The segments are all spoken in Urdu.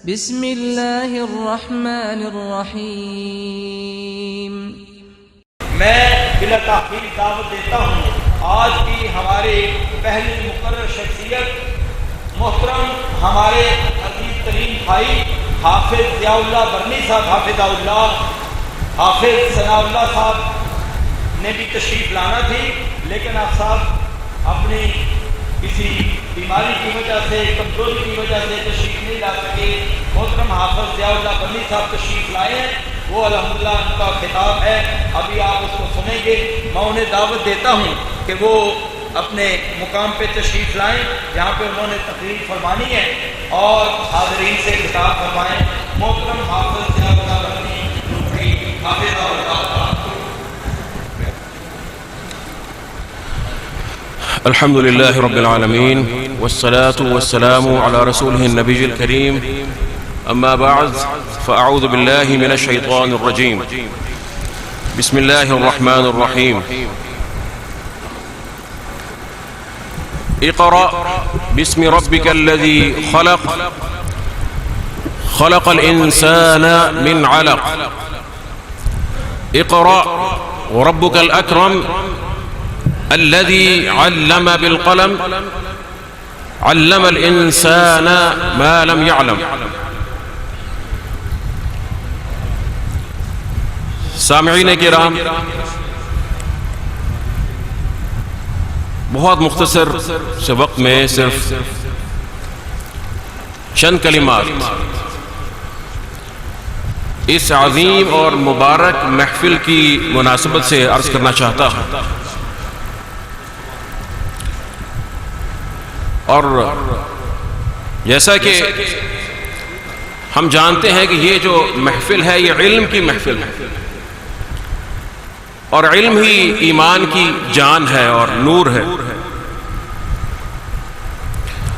بسم اللہ الرحمن الرحیم۔ میں بلا تاخیر دعوت دیتا ہوں آج کی ہمارے پہلی مقرر شخصیت محترم ہمارے عزیز ترین بھائی حافظ ضیاء اللہ برنی صاحب حافظہ اللہ، حافظ ثناء اللہ صاحب نے بھی تشریف لانا تھی، لیکن آپ صاحب اپنی کسی بیماری کی وجہ سے، کمزوری کی وجہ سے تشریف نہیں لا سکے۔ محترم حافظ ضیاء اللہ برنی صاحب تشریف لائے ہیں، وہ الحمدللہ ان کا خطاب ہے، ابھی آپ اس کو سنیں گے۔ میں انہیں دعوت دیتا ہوں کہ وہ اپنے مقام پہ تشریف لائیں، جہاں پہ انہوں نے تقریر فرمانی ہے، اور حاضرین سے خطاب فرمائیں۔ محترم حافظ ضیاء اللہ برنی حافظہ اللہ۔ الحمد لله رب العالمين والصلاة والسلام على رسوله النبي الكريم، أما بعد فأعوذ بالله من الشيطان الرجيم، بسم الله الرحمن الرحيم۔ اقرأ باسم ربك الذي خلق، خلق الإنسان من علق، اقرأ وربك الأكرم الذي علم بالقلم، علم الإنسان ما لم يعلم۔ سامعین کرام، بہت مختصر سے وقت میں صرف چند کلمات اس عظیم اور مبارک محفل کی مناسبت سے عرض کرنا چاہتا ہوں، اور جیسا کہ ہم جانتے ہیں کہ یہ جو محفل ہے یہ علم کی محفل ہے، اور علم ہی ایمان کی جان ہے اور نور ہے۔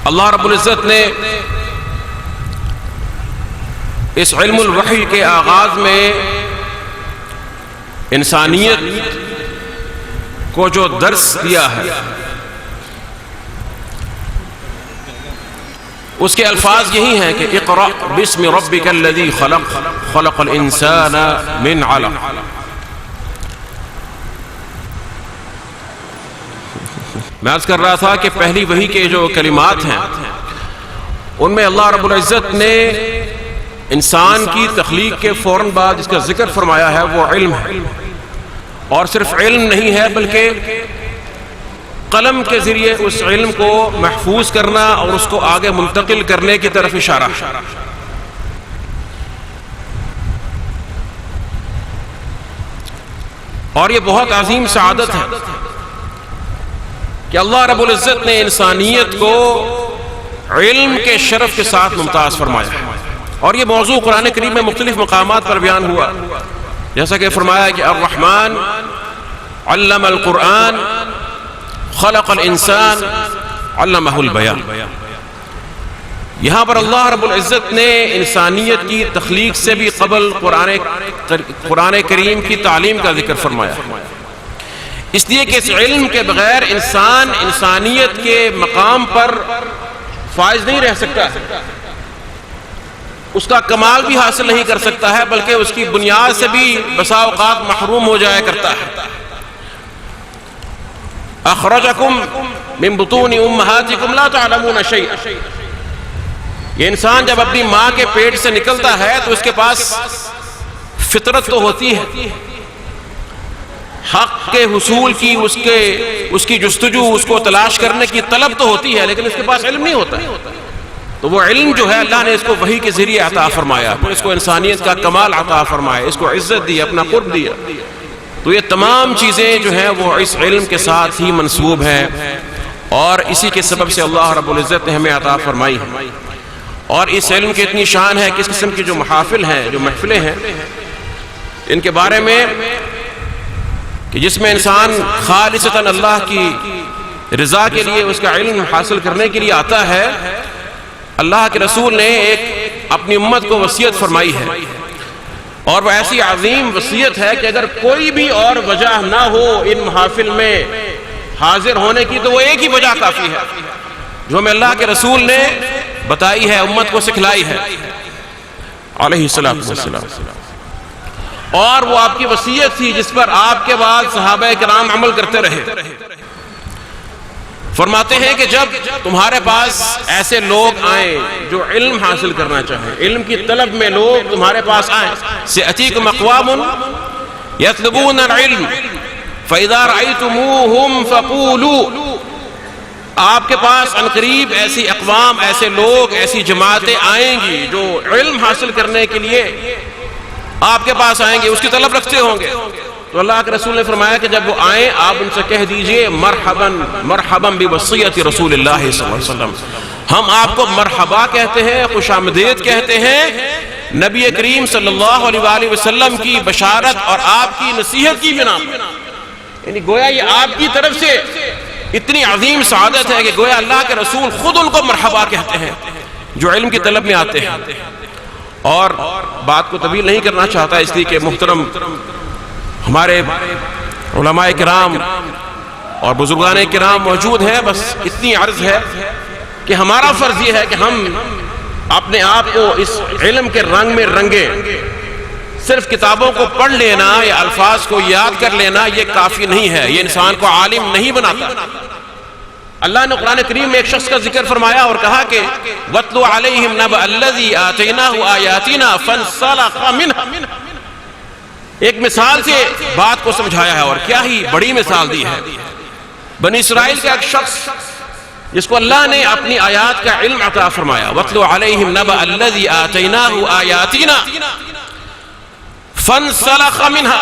اللہ رب العزت نے اس علم الوحی کے آغاز میں انسانیت کو جو درس دیا ہے، اس کے الفاظ یہی ہیں کہ اقرأ باسم ربک الذی خلق، خلق الانسان من علق۔ میں عرض کر رہا تھا کہ پہلی وحی کے جو کلمات ہیں ان میں اللہ رب العزت نے انسان کی تخلیق کے فوراً بعد اس کا ذکر فرمایا ہے وہ علم ہے، اور صرف علم نہیں ہے بلکہ قلم کے ذریعے اس علم کو محفوظ کرنا اور اس کو آگے منتقل کرنے کی طرف اشارہ ہے۔ اور یہ بہت عظیم سعادت ہے کہ اللہ رب العزت نے انسانیت کو علم کے شرف کے ساتھ ممتاز فرمایا ہے، اور یہ موضوع قرآن کریم میں مختلف مقامات پر بیان ہوا، جیسا کہ فرمایا کہ الرحمن علم القرآن خلق الانسان علمہ البیان۔ یہاں پر اللہ رب العزت نے انسانیت کی تخلیق سے بھی قبل قرآن کریم کی تعلیم کا ذکر فرمایا، اس لیے کہ اس علم کے بغیر انسان انسانیت کے مقام پر فائز نہیں رہ سکتا ہے، اس کا کمال بھی حاصل نہیں کر سکتا ہے، بلکہ اس کی بنیاد سے بھی بسا اوقات محروم ہو جایا کرتا ہے۔ اخرجکم من بطون امہاتکم لا تعلمون شیئا، یہ انسان جب اپنی ماں کے پیٹ سے نکلتا ہے تو اس کے پاس فطرت تو ہوتی ہے، حق کے حصول کی اس کی جستجو، اس کو تلاش کرنے کی طلب تو ہوتی ہے، لیکن اس کے پاس علم نہیں ہوتا، تو وہ علم جو ہے اللہ نے اس کو وحی کے ذریعے عطا فرمایا، پھر اس کو انسانیت کا کمال عطا فرمایا، اس کو عزت دی، اپنا قرب دیا۔ تو یہ تمام چیزیں جو ہیں وہ اس علم کے ساتھ ہی منسوب ہیں، اور اسی کے سبب سے اللہ رب العزت نے ہمیں عطا فرمائی ہے۔ اور اس علم کی اتنی شان ہے کہ اس قسم کی جو محافل ہیں، جو محفلیں ہیں، ان کے بارے میں کہ جس میں انسان خالصتاً اللہ کی رضا کے لیے، اس کا علم حاصل کرنے کے لیے آتا ہے، اللہ کے رسول نے ایک اپنی امت کو وصیت فرمائی ہے، اور وہ ایسی عظیم وصیت ہے کہ اگر کوئی بھی اور وجہ نہ ہو ان محافل میں حاضر ہونے کی تو وہ ایک ہی وجہ کافی ہے جو ہمیں اللہ کے رسول نے بتائی ہے، امت کو سکھلائی ہے، علیہ السلام، اور وہ آپ کی وصیت تھی جس پر آپ کے بعد صحابہ کرام عمل کرتے رہے۔ فرماتے ہیں کہ جب تمہارے پاس ایسے لوگ آئیں جو علم حاصل کرنا چاہیں، علم کی طلب میں لوگ تمہارے پاس آئیں، سیأتیکم اقوام یطلبون العلم فإذا رأیتموہم فقولوا، آپ کے پاس عنقریب ایسی اقوام، ایسے لوگ، ایسی جماعتیں آئیں گی جو علم حاصل کرنے کے لیے آپ کے پاس آئیں گے، اس کی طلب رکھتے ہوں گے، تو اللہ کے رسول نے فرمایا کہ جب وہ آئیں آپ ان سے کہہ دیجئے مرحباً مرحباً بوصیت رسول اللہ صلی اللہ علیہ وسلم، ہم آپ کو مرحبا کہتے ہیں، خوش آمدید کہتے ہیں نبی کریم صلی اللہ علیہ وآلہ وسلم کی بشارت اور آپ کی نصیحت کی بنا پر۔ یعنی گویا یہ آپ کی طرف سے اتنی عظیم سعادت ہے کہ گویا اللہ کے رسول خود ان کو مرحبا کہتے ہیں جو علم کی طلب میں آتے ہیں۔ اور بات کو طویل نہیں کرنا چاہتا اس لیے کہ محترم ہمارے علماء کرام اور بزرگان کرام موجود ہیں، بس اتنی عرض ہے کہ ہمارا فرض یہ ہے کہ ہم اپنے آپ کو اس علم کے رنگ میں رنگیں۔ صرف کتابوں کو پڑھ لینا یا الفاظ کو یاد کر لینا یہ کافی نہیں ہے، یہ انسان کو عالم نہیں بناتا۔ اللہ نے قرآن کریم میں ایک شخص کا ذکر فرمایا اور کہا کہ وَاتْلُ عَلَيْهِمْ نَبَأَ الَّذِي آتَيْنَاهُ آيَاتِنَا فَانْسَلَخَ مِنْهَا، ایک مثال سے بات کو سمجھایا ہے، اور کیا ہی بڑی مثال دی ہے۔ بنی اسرائیل کا ایک شخص جس کو اللہ نے اپنی آیات کا علم عطا فرمایا، وَاتْلُ عَلَيْهِمْ نَبَأَ الَّذِي آتَيْنَاهُ آيَاتِنَا فَانْسَلَخَ مِنْهَا،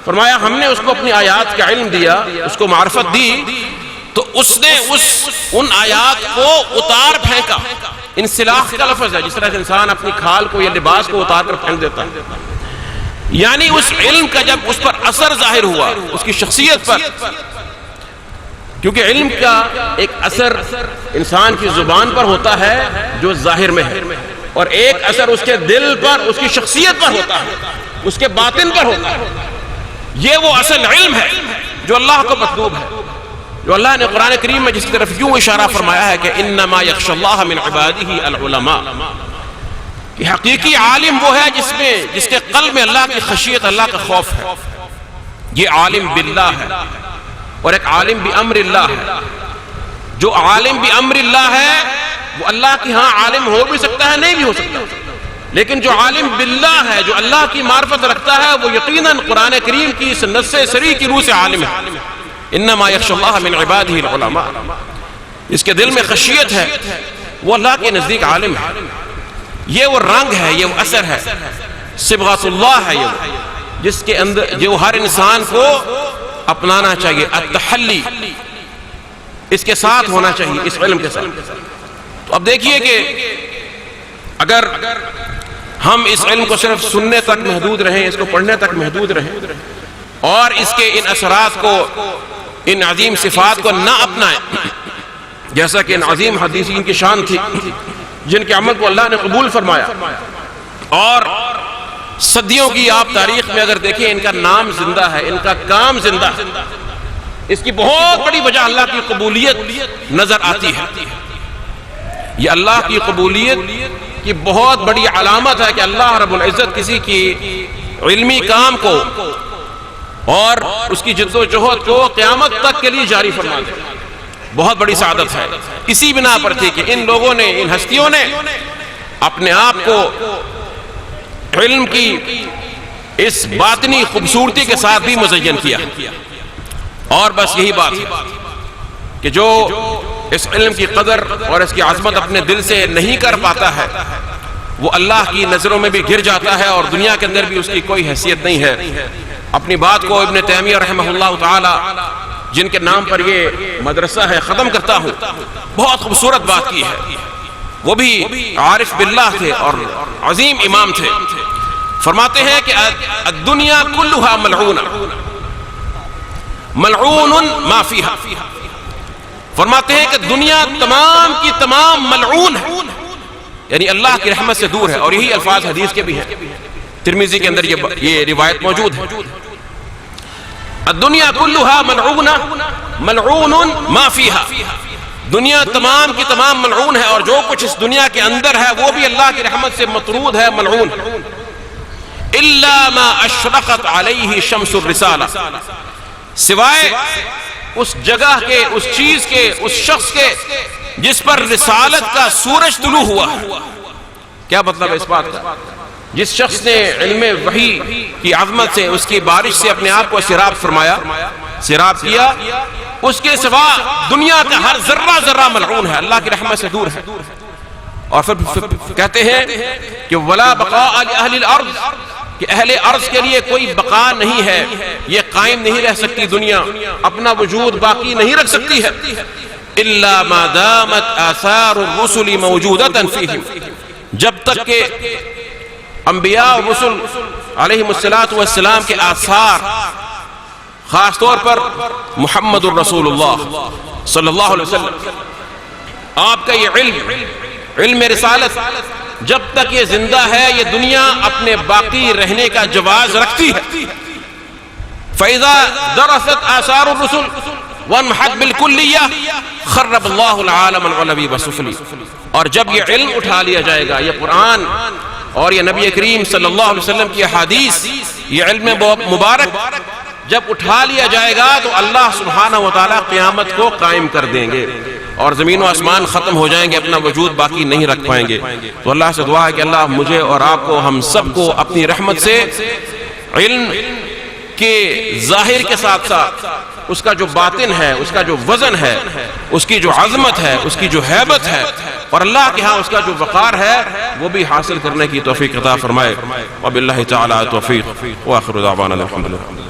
فرمایا ہم نے اس کو اپنی آیات کا علم دیا، اس کو معرفت دی، تو اس نے ان آیات کو اتار پھینکا۔ انسلاخ کا لفظ ہے، جس طرح سے انسان اپنی کھال کو یا لباس کو اتار کر پھینک دیتا ہے، یعنی اس علم کا جب اس پر اثر ظاہر ہوا اس کی شخصیت پر، کیونکہ علم کا ایک اثر انسان کی زبان پر ہوتا ہے جو ظاہر میں ہے، اور ایک اثر اس کے دل پر، اس کی شخصیت پر ہوتا ہے، اس کے باطن پر ہوتا ہے۔ یہ وہ اصل علم ہے جو اللہ کو مطلوب ہے، جو اللہ نے قرآن کریم میں جس کی طرف یوں اشارہ فرمایا ہے کہ انما یخشی اللہ من عبادہ العلماء، کہ حقیقی عالم وہ ہے جس کے قلب میں اللہ کی خشیت، اللہ کا خوف ہے۔ یہ عالم باللہ ہے، اور ایک عالم بامر اللہ ہے۔ جو عالم بامر اللہ ہے وہ اللہ کی ہاں عالم ہو بھی سکتا ہے، نہیں بھی ہو سکتا، لیکن جو عالم باللہ ہے، جو اللہ کی معرفت رکھتا ہے، وہ یقیناً قرآن کریم کی اس نص صریح کی روح سے عالم ہے۔ انما یخشی اللہ من عبادہ العلماء، اس کے دل میں خشیت ہے وہ اللہ کے نزدیک عالم ہے۔ یہ وہ رنگ ہے، یہ وہ اثر ہے، صبغۃ اللہ ہے، یہ جس کے اندر جو ہر انسان کو اپنانا چاہیے، التحلی اس کے ساتھ ہونا چاہیے، اس علم کے ساتھ۔ تو اب دیکھیے کہ اگر ہم اس علم کو صرف سننے تک محدود رہیں، اس کو پڑھنے تک محدود رہیں، اور اس کے ان اثرات کو، ان عظیم صفات کو نہ اپنائیں، جیسا کہ ان عظیم حدیثین کی شان تھی جن کے عمل کو اللہ نے قبول فرمایا، اور صدیوں کی آپ تاریخ میں اگر دیکھیں ان کا نام زندہ ہے، ان کا کام زندہ ہے، اس کی بہت بڑی وجہ اللہ کی قبولیت نظر آتی ہے۔ یہ اللہ کی قبولیت کی بہت بڑی علامت ہے کہ اللہ رب العزت کسی کی علمی کام کو اور اس کی جد و جہد کو قیامت تک کے لیے جاری فرما دے، بہت بڑی سعادت ہے۔ اسی بنا پر تھی کہ ان لوگوں نے، ان ہستیوں نے اپنے آپ کو علم کی اس باطنی خوبصورتی کے ساتھ بھی مزین کیا، اور بس یہی بات ہے کہ جو اس علم کی قدر اور اس کی عظمت اپنے دل سے نہیں کر پاتا ہے وہ اللہ کی نظروں میں بھی گر جاتا ہے، اور دنیا کے اندر بھی اس کی کوئی حیثیت نہیں ہے۔ اپنی بات کو ابن تیمیہ رحمہ اللہ تعالی جن کے نام پر یہ مدرسہ ہے ختم کرتا ہوں، بہت خوبصورت بات کی ہے۔ وہ بھی عارف باللہ تھے اور عظیم امام تھے۔ فرماتے ہیں کہ الدنیا کلھا ملعونہ ملعون ما فیہا، فرماتے ہیں کہ دنیا تمام کی تمام ملعون ہے، یعنی اللہ کی رحمت سے دور ہے، اور یہی الفاظ حدیث کے بھی ہیں، ترمذی کے اندر یہ روایت موجود ہے۔ الدنیا کلھا ملعونہ ملعون ما فیہا، دنیا تمام کی تمام ملعون ہے، اور جو کچھ اس دنیا کے اندر ہے وہ بھی اللہ کی رحمت سے مطرود ہے، ملعون ہے۔ الا ما اشرقت علیہ شمس الرسالہ، سوائے اس جگہ کے، اس چیز کے، اس شخص کے جس پر رسالت کا سورج طلوع ہوا ہے۔ کیا مطلب ہے اس بات کا؟ جس شخص نے علم وحی کی عظمت سے، اس کی بارش سے اپنے آپ کو سیراب فرمایا، سیراب کیا، اس کے سوا دنیا کا ہر ذرہ ذرہ ملعون ہے، اللہ کی رحمت سے دور ہے۔ اور پھر کہتے ہیں کہ ولا بقاء لأہل الارض، کہ اہل ارض کے لیے کوئی بقا نہیں ہے، یہ قائم نہیں رہ سکتی، دنیا اپنا وجود باقی نہیں رکھ سکتی ہے، الا ما دامت آثار الرسل موجودۃ فیہم، جب تک کہ انبیاء و رسل علیہم السلام کے آثار، خاص طور پر محمد الرسول اللہ صلی اللہ علیہ وسلم، آپ کا یہ علم رسالت جب تک یہ زندہ ہے، یہ دنیا اپنے باقی رہنے کا جواز رکھتی ہے۔ فَإِذَا دَرَسَتْ آثَارُ الرُّسُلِ وَانْمَحَتْ بِالْكُلِّيَّةِ خَرَّبَ اللَّهُ الْعَالَمَ الْعُلَوِيَّ وَالسُّفْلِيَّ، اور جب یہ علم اٹھا لیا جائے گا، یہ قرآن اور یہ نبی کریم صلی اللہ علیہ وسلم کی حدیث، یہ علم مبارک جب اٹھا لیا جائے گا تو اللہ سبحانہ وتعالی قیامت کو قائم کر دیں گے، اور زمین و آسمان ختم ہو جائیں گے، اپنا وجود باقی نہیں رکھ پائیں گے۔ تو اللہ سے دعا ہے کہ اللہ مجھے اور آپ کو، ہم سب کو اپنی رحمت سے علم کے ظاہر کے ساتھ ساتھ اس کا جو باطن ہے، اس کا جو وزن ہے، اس کی جو عظمت ہے، اس کی جو ہیبت ہے، اور اللہ کے ہاں اس کا جو وقار ہے، وہ بھی حاصل کرنے کی توفیق عطا فرمائے۔ وباللہ تعالی توفیق، وآخر دعوانا الحمدللہ۔